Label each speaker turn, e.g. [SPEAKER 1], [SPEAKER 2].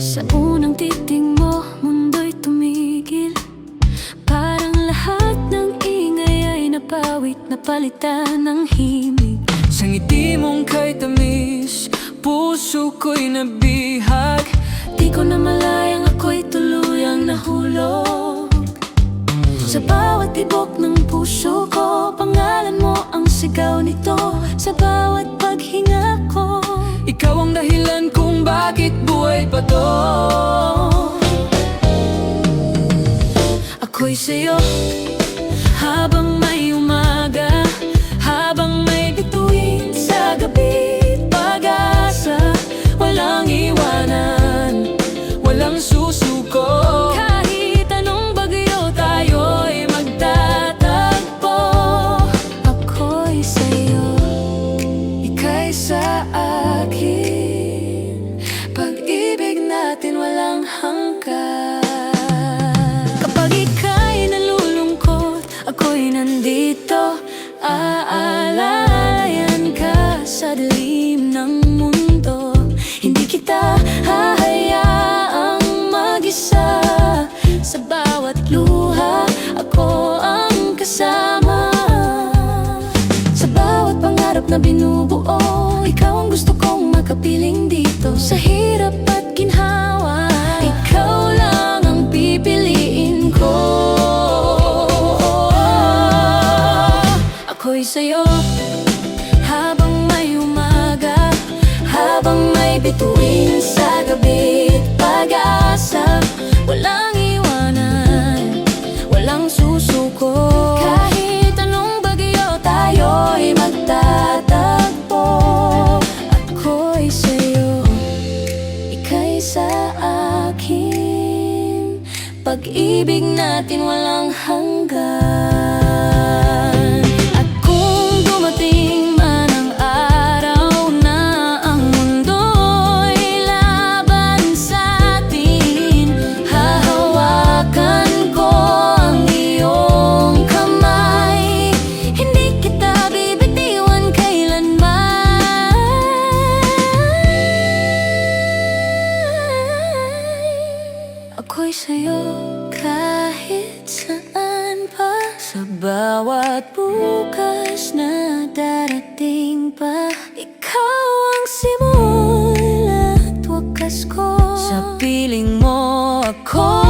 [SPEAKER 1] Sa unang titing mo, mundo'y tumigil. Parang lahat ng ingay ay napawit, napalitan ng himig.
[SPEAKER 2] Sa ngiti mong kay tamis, puso ko'y nabihag.
[SPEAKER 1] Di ko na malayang ako'y tuluyang nahulog. Sa bawat tibok ng puso ko, pangalan mo ang sigaw nito. Sa bawat paghinga ko,
[SPEAKER 2] ikaw ang dahilan kung bakit buhay pa to.
[SPEAKER 1] Ako'y sa'yo habang may umaga, habang may bituin sa gabi. Pag-asa, walang iwanan, walang susuko. Kahit anong bagyo, tayo'y magtatagpo. Ako'y sa'yo, ika'y sa akin. Pag-ibig natin walang hanggan. Kapag ika'y nalulungkot, ako'y nandito. Aalalayan ka sa dilim ng mundo. Hindi kita hahayaang mag-isa. Sa bawat luha, ako ang kasama. Sa bawat pangarap na binubuo, ikaw ang gusto kong makapiling dito. Sa hirap at ginhawa, ikaw lang ang pipiliin ko. Ako'y sa'yo habang may umaga, habang may bituin sa gabi. Pag-asa, walang iwanan, walang susuko. Kahit anong bagyo, tayo'y magtatagpo. Ako'y sa'yo, ika'y sa akin. Pag-ibig natin walang hanggan. At kung dumating man ang araw na ang mundo'y laban sa'tin, hahawakan ko ang iyong kamay. Hindi kita bibitiwan kailanman. Ako'y sa'yo kahit saan pa. Sa bawat bukas na darating pa, ikaw ang simula't wakas ko. Sa piling mo ako